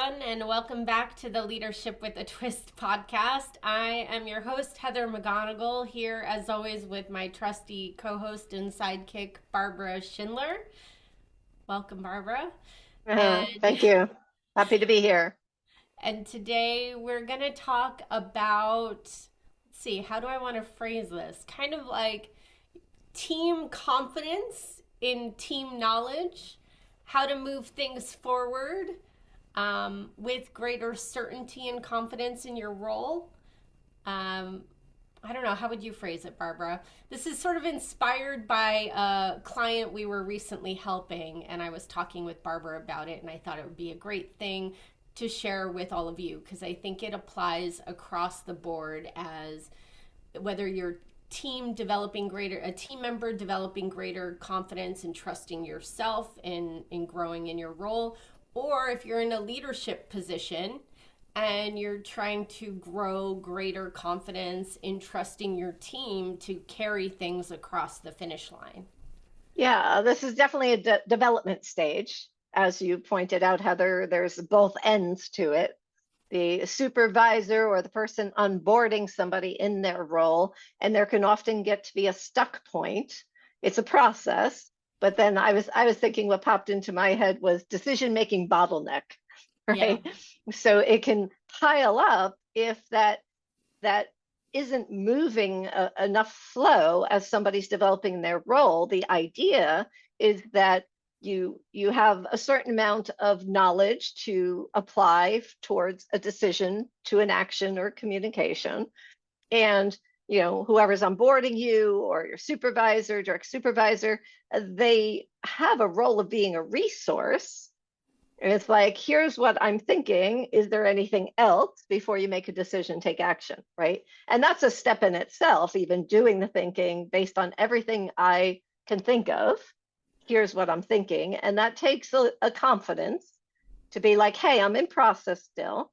everyone, and welcome back to the Leadership with a Twist podcast. I am your host, Heather McGonigal, here as always with my trusty co host and sidekick, Barbara Schindler. Welcome, Barbara. And, Thank you. Happy to be here. and today we're going to talk about, let's see, how do I want to phrase this? Kind of like team confidence in team knowledge, how to move things forward with greater certainty and confidence in your role. Um, I don't know, how would you phrase it, Barbara? This is sort of inspired by a client we were recently helping, and I was talking with Barbara about it, and I thought it would be a great thing to share with all of you because I think it applies across the board as whether you're a team member developing greater confidence and trusting yourself in growing in your role, or if you're in a leadership position and you're trying to grow greater confidence in trusting your team to carry things across the finish line. Yeah, this is definitely a development stage. As you pointed out, Heather, there's both ends to it. The supervisor or the person onboarding somebody in their role, and there can often get to be a stuck point. It's a process, but then I was thinking what popped into my head was decision-making bottleneck, Yeah. right? So it can pile up if that isn't moving enough flow as somebody's developing their role. The idea is that you have a certain amount of knowledge to apply towards a decision, to an action or communication, and whoever's onboarding you or your supervisor, direct supervisor, they have a role of being a resource. And it's like, here's what I'm thinking. Is there anything else before you make a decision, take action, right? And that's a step in itself, even doing the thinking based on everything I can think of. Here's what I'm thinking. And that takes a confidence to be like, hey, I'm in process still,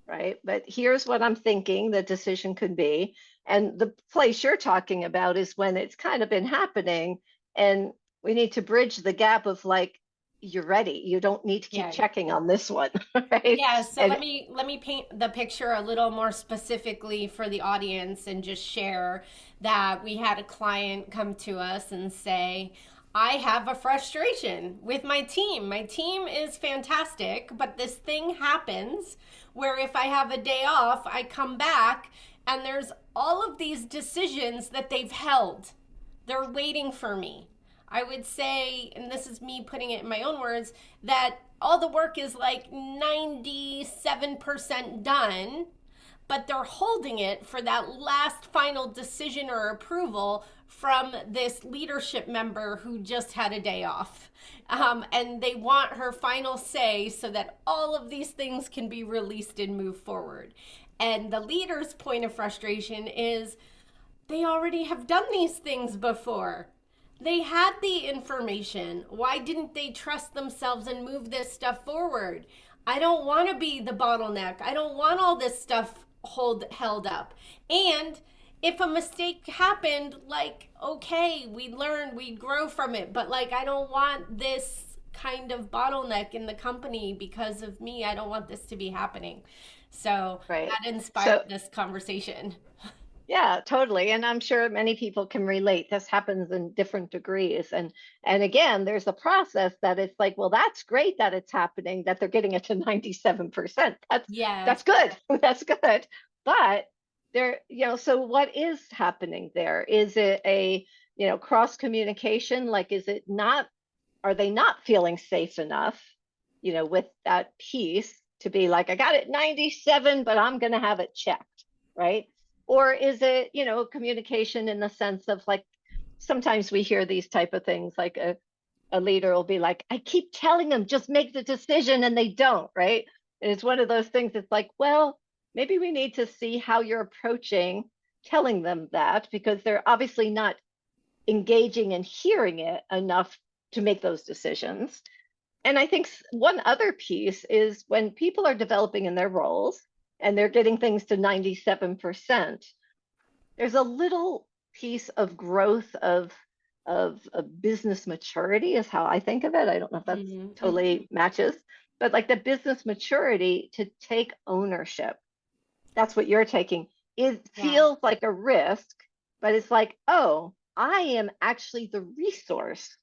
right? But here's what I'm thinking the decision could be. And the place you're talking about is when it's kind of been happening and we need to bridge the gap of like, you're ready. You don't need to keep Yeah. checking on this one, right? Yeah, so And let me paint the picture a little more specifically for the audience and just share that we had a client come to us and say, I have a frustration with my team. My team is fantastic, but this thing happens where if I have a day off, I come back and there's all of these decisions that they've held. They're waiting for me. I would say, and this is me putting it in my own words, that all the work is like 97% done, but they're holding it for that last final decision or approval from this leadership member who just had a day off. And they want her final say so that all of these things can be released and move forward. And the leader's point of frustration is they already have done these things before. They had the information. Why didn't they trust themselves and move this stuff forward? I don't want to be the bottleneck. I don't want all this stuff held up. And if a mistake happened, like okay, we learn, we grow from it, but like I don't want this kind of bottleneck in the company because of me. I don't want this to be happening. So right. that inspired So this conversation. yeah, totally. And I'm sure many people can relate. This happens in different degrees. And again, there's a process that it's like, well, that's great that it's happening, that they're getting it to 97%. Yes. That's good. That's good. But there, so what is happening there? Is it a, cross communication? Like, is it not, are they not feeling safe enough, with that piece to be like, I got it 97, but I'm going to have it checked, right? Or is it, communication in the sense of like, sometimes we hear these type of things like a leader will be like, I keep telling them just make the decision and they don't, right? And it's one of those things that's like, well, maybe we need to see how you're approaching telling them that because they're obviously not engaging and hearing it enough to make those decisions. And I think one other piece is when people are developing in their roles and they're getting things to 97%, there's a little piece of growth of business maturity is how I think of it. I don't know if that's Mm-hmm. Mm-hmm. totally matches. but like the business maturity to take ownership. That's what you're taking. It Yeah. feels like a risk, but it's like, oh, I am actually the resource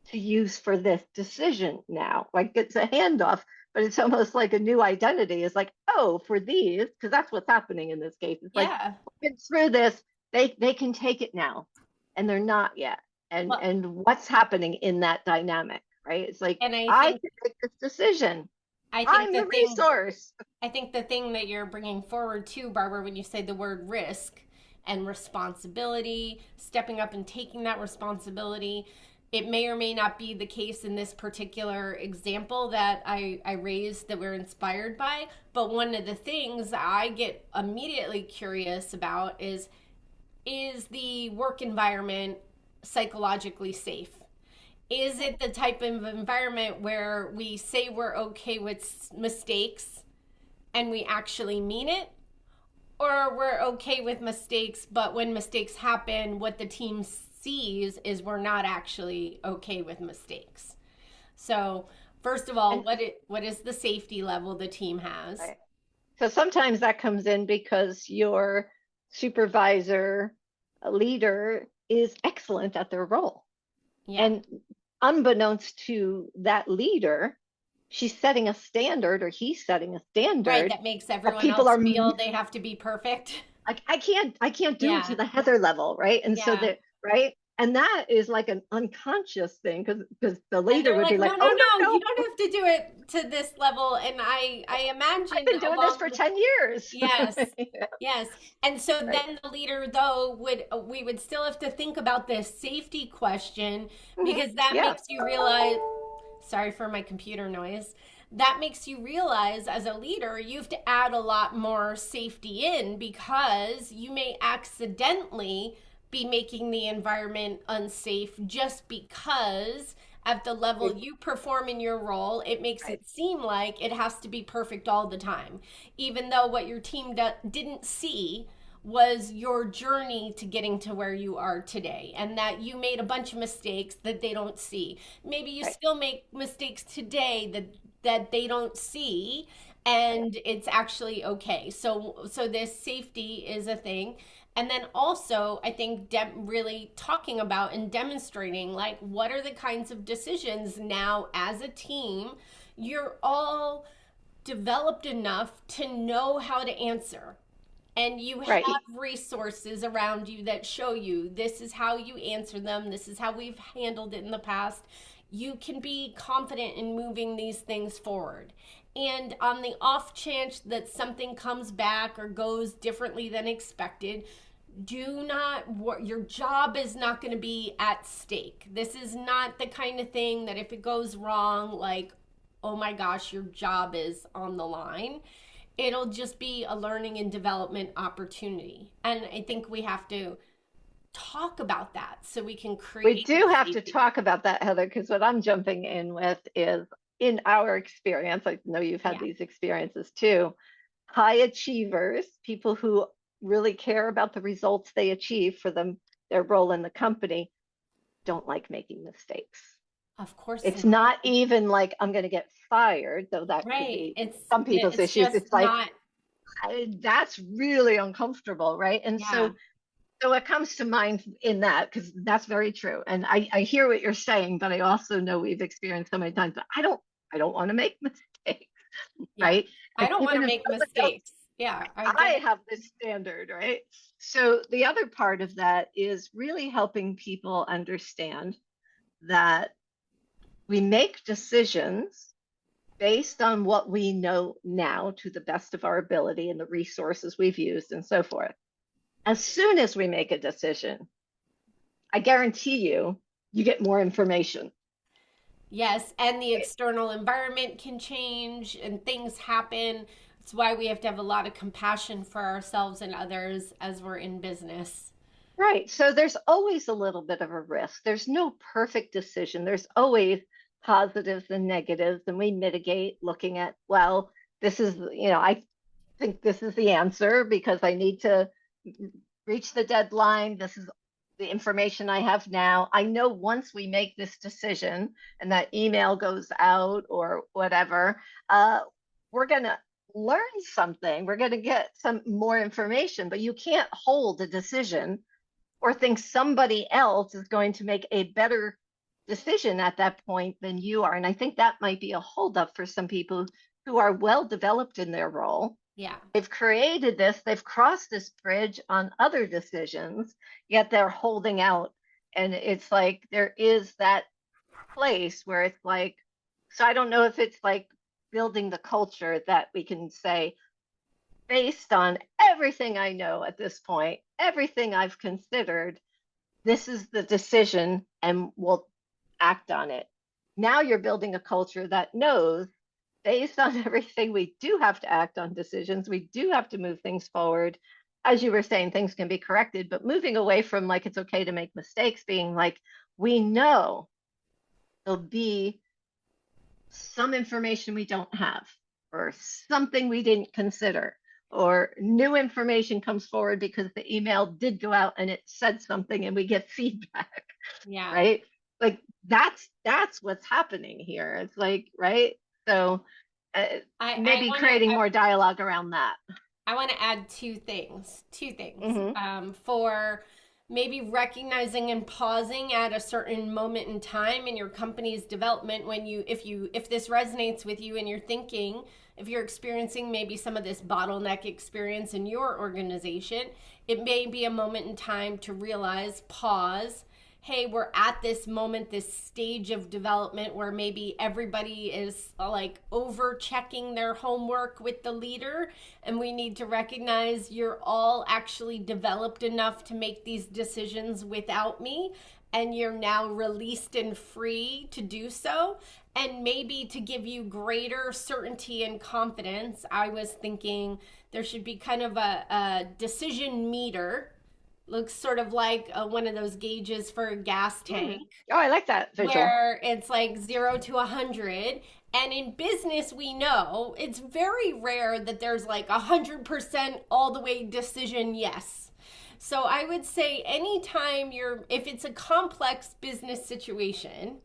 to use for this decision now. Like it's a handoff, but it's almost like a new identity. It's like, oh, for these, because that's what's happening in this case. It's like, Yeah. we've been through this, they can take it now, and they're not yet. Well, And what's happening in that dynamic, right? It's like, and I I think can make this decision. I think I'm the the thing resource. I think the thing that you're bringing forward too, Barbara, when you say the word risk and responsibility, stepping up and taking that responsibility, it may or may not be the case in this particular example that I raised that we're inspired by. But one of the things I get immediately curious about is the work environment psychologically safe? Is it the type of environment where we say we're okay with mistakes and we actually mean it, or we're okay with mistakes but when mistakes happen what the team sees is we're not actually okay with mistakes? So first of all, And what is the safety level the team has? right. So sometimes that comes in because your supervisor, a leader, is excellent at their role. Yeah. And unbeknownst to that leader, she's setting a standard, or he's setting a Right, standard that makes that everyone people else are feel they have to be perfect. like, I can't do it to Yeah. the Heather level, right? And so Yeah. that, right? And that is like an unconscious thing, because the And leader they're would be like, like, no, no, oh no, no, you no, don't have to do it to this level. And I I've imagine been doing this for along, 10 years. yes, Yeah, yes. And so right. then the leader, though, would we would still have to think about this safety question Hmm. because that Yeah, makes you realize, sorry for my computer noise, that makes you realize as a leader, you have to add a lot more safety in because you may accidentally be making the environment unsafe just because at the level you perform in your role, it makes right. it seem like it has to be perfect all the time, even though what your team didn't see was your journey to getting to where you are today and that you made a bunch of mistakes that they don't see. Maybe you Right. still make mistakes today that they don't see Right. and it's actually okay. So this safety is a thing. And then also, I think really talking about and demonstrating like what are the kinds of decisions now as a team you're all developed enough to know how to answer, and you Right. have resources around you that show you this is how you answer them, this is how we've handled it in the past. You can be confident in moving these things forward. And on the off chance that something comes back or goes differently than expected, do not your job is not going to be at stake. This is not the kind of thing that if it goes wrong, like, oh my gosh, your job is on the line. It'll just be a learning and development opportunity. And I think we have to talk about that so we can We create do the have to safety. talk about that, Heather, because what I'm jumping in with is, in our experience, I know you've had Yeah, these experiences too, high achievers, people who really care about the results they achieve for them, their role in the company, don't like making mistakes. of course It's not. not even like I'm going to get fired, though that could Right. be some people's It's issues. just It's like, not. that's really uncomfortable, right? And Yeah. so it comes to mind in that, because that's very true. And I hear what you're saying, but I also know we've experienced so many times, but I don't want to make mistakes, Yeah. right? I And don't want even to if make someone else, mistakes. Yeah, I get I it. have this standard, right? So the other part of that is really helping people understand that we make decisions based on what we know now to the best of our ability and the resources we've used and so forth. As soon as we make a decision, I guarantee you get more information. Yes, and the external environment can change and things happen. It's why we have to have a lot of compassion for ourselves and others as we're in business. Right. So there's always a little bit of a risk. There's no perfect decision. There's always positives and negatives, and we mitigate looking at, well, this is, I think this is the answer because I need to reach the deadline. This is the information I have now. I know once we make this decision and that email goes out or whatever, we're going to learn something. We're going to get some more information, but you can't hold a decision or think somebody else is going to make a better decision at that point than you are. And I think that might be a holdup for some people who are well developed in their role. Yeah. They've created this, they've crossed this bridge on other decisions, yet they're holding out. And it's like there is that place where it's like, so I don't know if it's like building the culture that we can say, based on everything I know at this point, everything I've considered, this is the decision and we'll act on it. Now you're building a culture that knows, based on everything, we do have to act on decisions. We do have to move things forward. As you were saying, things can be corrected, but moving away from like it's okay to make mistakes, being like, we know there'll be some information we don't have, or something we didn't consider, or new information comes forward because the email did go out and it said something and we get feedback. Yeah. Right? Like that's what's happening here. It's like, right? So maybe creating more dialogue around that. I want to add two things. For maybe recognizing and pausing at a certain moment in time in your company's development when if this resonates with you and you're thinking, if you're experiencing maybe some of this bottleneck experience in your organization, it may be a moment in time to realize, pause, hey, we're at this moment, this stage of development where maybe everybody is like over checking their homework with the leader, and we need to recognize you're all actually developed enough to make these decisions without me, and you're now released and free to do so. And maybe to give you greater certainty and confidence, I was thinking there should be kind of a decision meter. Looks sort of like one of those gauges for a gas tank. Oh, I like that visual. Where it's like 0 to 100. And in business, we know it's very rare that there's like 100% all the way decision yes. So I would say anytime if it's a complex business situation,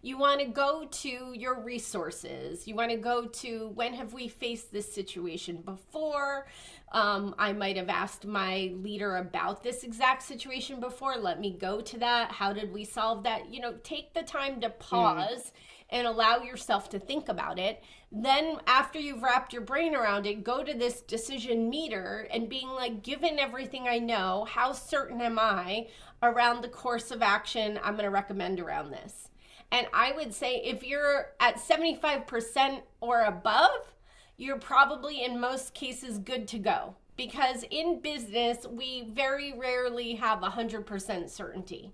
you want to go to your resources. You want to go to, when have we faced this situation before? I might have asked my leader about this exact situation before. Let me go to that. How did we solve that? Take the time to pause and allow yourself to think about it. Then after you've wrapped your brain around it, go to this decision meter and being like, given everything I know, how certain am I around the course of action I'm going to recommend around this? And I would say if you're at 75% or above, you're probably in most cases good to go. Because in business, we very rarely have 100% certainty.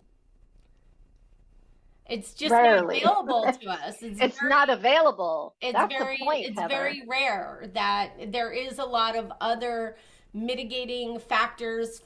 It's just Rarely. not available to us. It's not available. That's the point, It's Heather. very rare that there is a lot of other mitigating factors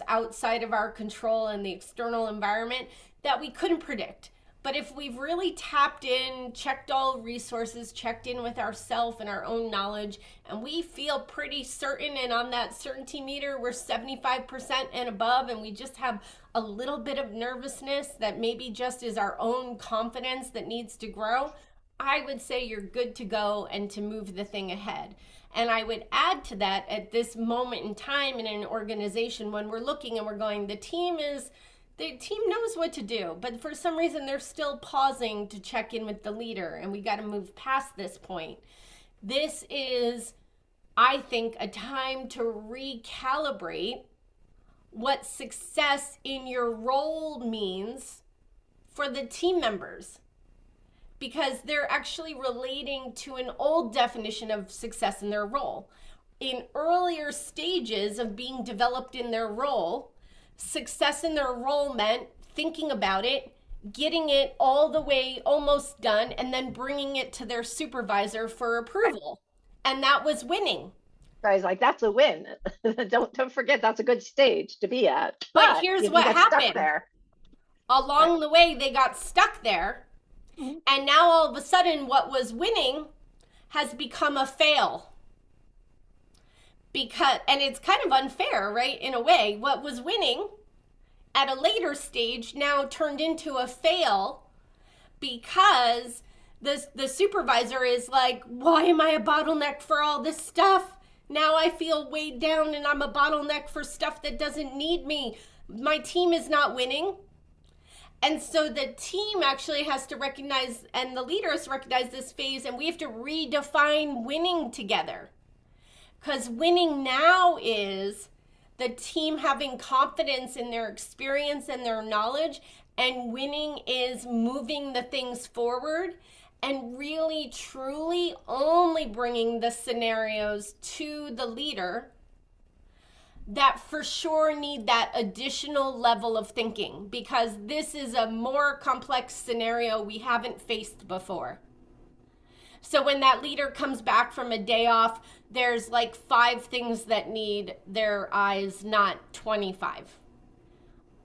outside of our control and the external environment that we couldn't predict. But if we've really tapped in, checked all resources, checked in with ourselves and our own knowledge, and we feel pretty certain, and on that certainty meter, we're 75% and above, and we just have a little bit of nervousness that maybe just is our own confidence that needs to grow, I would say you're good to go and to move the thing ahead. And I would add to that, at this moment in time in an organization, when we're looking and we're going, the team knows what to do, but for some reason they're still pausing to check in with the leader, and we got to move past this point. This is, I think, a time to recalibrate what success in your role means for the team members, because they're actually relating to an old definition of success in their role. In earlier stages of being developed in their role, success in their role meant thinking about it, getting it all the way almost done, and then bringing it to their supervisor for approval. And that was winning. I was like, that's a win. Don't forget that's a good stage to be at. But here's what happened. There. Along the way, they got stuck there. Mm-hmm. And now all of a sudden, what was winning has become a fail. And it's kind of unfair, right? In a way, what was winning at a later stage now turned into a fail because the supervisor is like, why am I a bottleneck for all this stuff? Now I feel weighed down and I'm a bottleneck for stuff that doesn't need me. My team is not winning. And so the team actually has to recognize, and the leaders recognize this phase, and we have to redefine winning together. Because winning now is the team having confidence in their experience and their knowledge, and winning is moving the things forward and really truly only bringing the scenarios to the leader that for sure need that additional level of thinking, because this is a more complex scenario we haven't faced before. So when that leader comes back from a day off, there's like 5 things that need their eyes, not 25.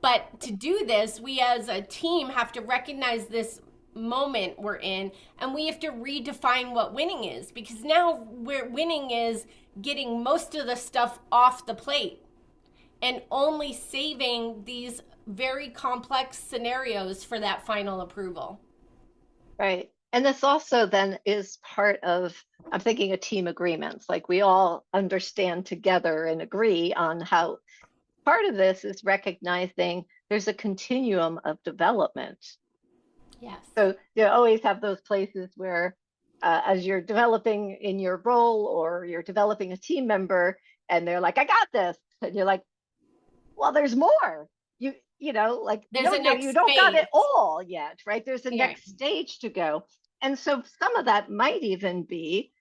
But to do this, we as a team have to recognize this moment we're in, and we have to redefine what winning is, because now where winning is getting most of the stuff off the plate and only saving these very complex scenarios for that final approval. Right. And this also then is part of, I'm thinking of team agreements, like we all understand together and agree on how part of this is recognizing there's a continuum of development. Yes. So you always have those places where as you're developing in your role or you're developing a team member and they're like, I got this. And you're like, well, there's more. Like, There's no, a next you don't got phase. it all yet, right? There's a Yeah. next stage to go. And so some of that might even be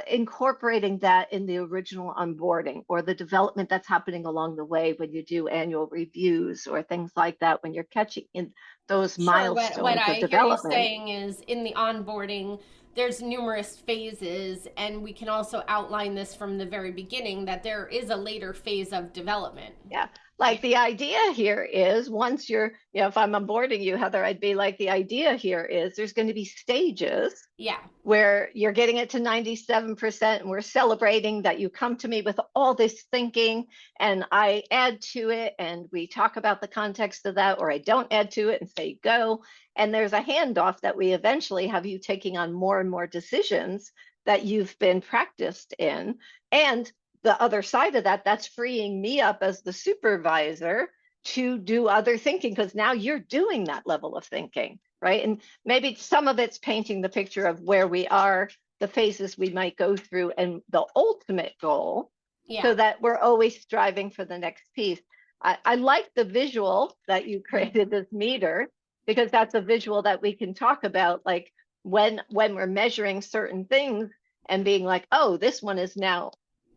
incorporating that in the original onboarding or the development that's happening along the way when you do annual reviews or things like that, when you're catching in those Sure. What milestones I of hear you development. saying is in the onboarding, there's numerous phases, and we can also outline this from the very beginning that there is a later phase of development. Yeah. Yeah. Like the idea here is once if I'm onboarding you, Heather, I'd be like, the idea here is there's going to be stages Yeah. where you're getting it to 97% and we're celebrating that you come to me with all this thinking and I add to it and we talk about the context of that, or I don't add to it and say go. And there's a handoff that we eventually have you taking on more and more decisions that you've been practiced in. And the other side of that, that's freeing me up as the supervisor to do other thinking, because now you're doing that level of thinking, right? And maybe some of it's painting the picture of where we are, the phases we might go through, and the ultimate goal, Yeah. so that we're always striving for the next piece. I like the visual that you created, this meter, because that's a visual that we can talk about, like when we're measuring certain things and being like, oh, this one is now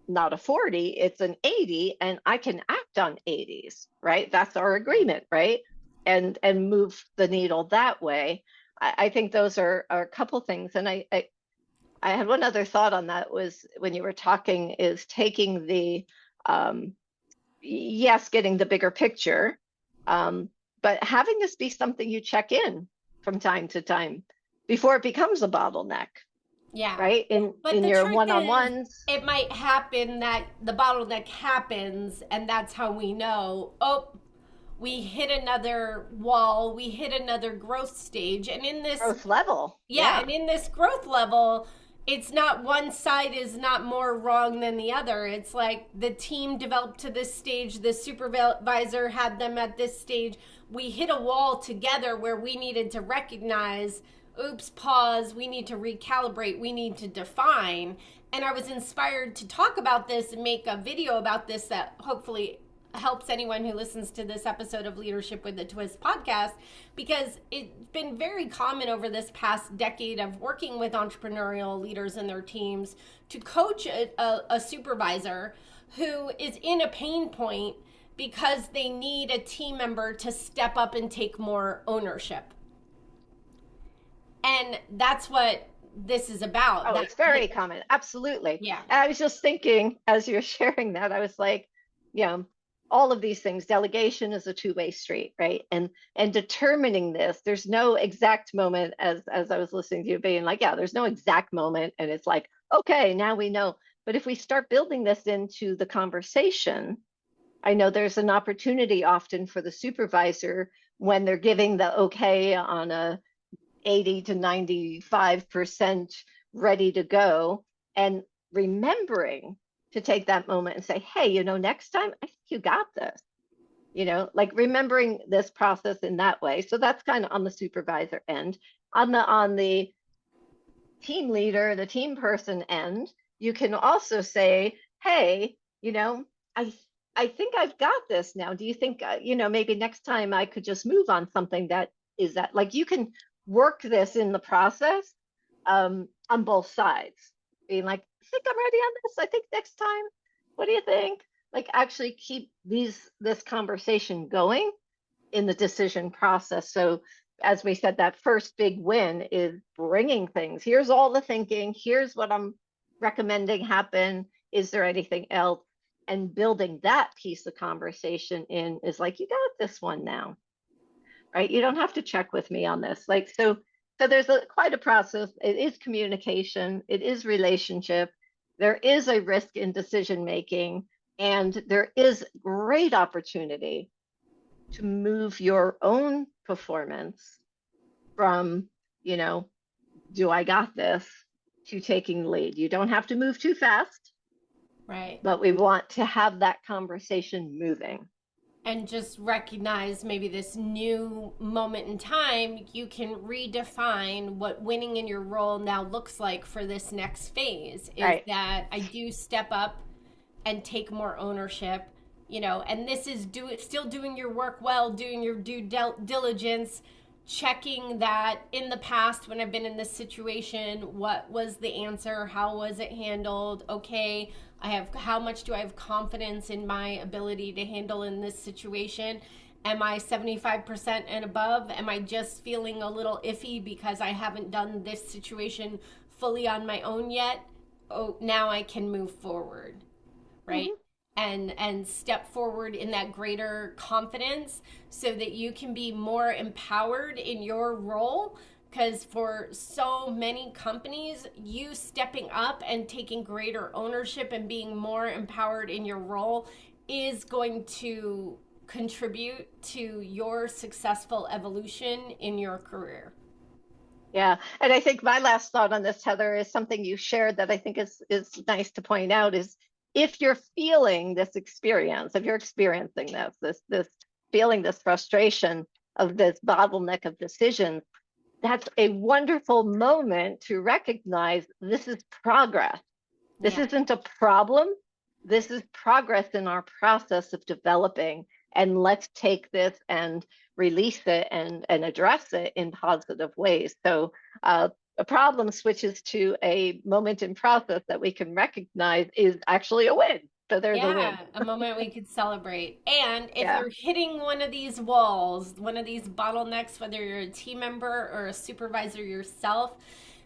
not a 40, it's an 80, and I can act on 80s, right? That's our agreement, right? And move the needle that way. I think those are a couple things. And I had one other thought on that, was when you were talking, is taking the yes, getting the bigger picture, but having this be something you check in from time to time before it becomes a bottleneck. Yeah. Right? But In the your truth is, one-on-ones. it might happen that the bottleneck happens, and that's how we know, oh, we hit another wall, we hit another growth stage. And in this, Growth level. yeah, and in this growth level, it's not one side is not more wrong than the other. It's like the team developed to this stage, the supervisor had them at this stage. We hit a wall together where we needed to recognize, oops, pause, we need to recalibrate, we need to define. And I was inspired to talk about this and make a video about this that hopefully helps anyone who listens to this episode of Leadership with a Twist podcast, because it's been very common over this past decade of working with entrepreneurial leaders and their teams to coach a supervisor who is in a pain point because they need a team member to step up and take more ownership. And that's what this is about. Oh, it's very common. Absolutely. Yeah. And I was just thinking as you're sharing that, I was like, all of these things, delegation is a two-way street, right? And determining this, there's no exact moment, as I was listening to you being like, yeah, there's no exact moment. And it's like, okay, now we know. But if we start building this into the conversation, I know there's an opportunity often for the supervisor when they're giving the okay on a 80 to 95% ready to go, and remembering to take that moment and say, hey, next time I think you got this, like remembering this process in that way. So that's kind of on the supervisor end. On the team leader, the team person end, you can also say, hey, I I think I've got this now. Do you think, maybe next time I could just move on something that is that, like, you can work this in the process, on both sides, being like, I think I'm ready on this. I think next time, what do you think? Like, actually keep this conversation going in the decision process. So as we said, that first big win is bringing things. Here's all the thinking. Here's what I'm recommending happen. Is there anything else? And building that piece of conversation in is like, you got this one now, right? You don't have to check with me on this. Like, so there's quite a process. It is communication. It is relationship. There is a risk in decision making, and there is great opportunity to move your own performance from, you know, do I got this, to taking the lead. You don't have to move too fast, Right. but we want to have that conversation moving. And just recognize maybe this new moment in time, you can redefine what winning in your role now looks like for this next phase. Is Right. that I do step up and take more ownership, and this is still doing your work well, doing your diligence, checking that in the past when I've been in this situation, what was the answer, how was it handled, okay, I have, how much do I have confidence in my ability to handle in this situation? Am I 75% and above? Am I just feeling a little iffy because I haven't done this situation fully on my own yet? Oh, now I can move forward, right? Mhm. And step forward in that greater confidence so that you can be more empowered in your role, because for so many companies, you stepping up and taking greater ownership and being more empowered in your role is going to contribute to your successful evolution in your career. Yeah. And I think my last thought on this, Heather, is something you shared that I think is nice to point out is, if you're feeling this experience, if you're experiencing this feeling, this frustration of this bottleneck of decisions, that's a wonderful moment to recognize this is progress. This Yeah. isn't a problem. This is progress in our process of developing. And let's take this and release it and address it in positive ways. So a problem switches to a moment in process that we can recognize is actually a win. So there's a win. Yeah, a moment we could celebrate. And if Yeah. you're hitting one of these walls, one of these bottlenecks, whether you're a team member or a supervisor yourself,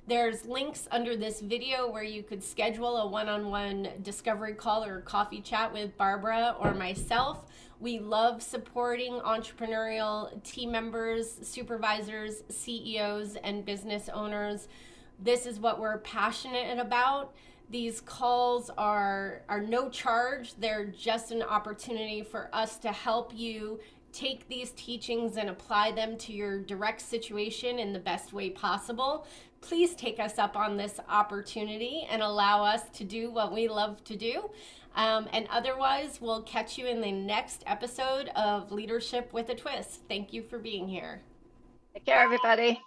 there's links under this video where you could schedule a one-on-one discovery call or coffee chat with Barbara or myself. We love supporting entrepreneurial team members, supervisors, CEOs, and business owners. This is what we're passionate about. These calls are no charge. They're just an opportunity for us to help you take these teachings and apply them to your direct situation in the best way possible. Please take us up on this opportunity and allow us to do what we love to do. And otherwise, we'll catch you in the next episode of Leadership with a Twist. Thank you for being here. Take care, everybody.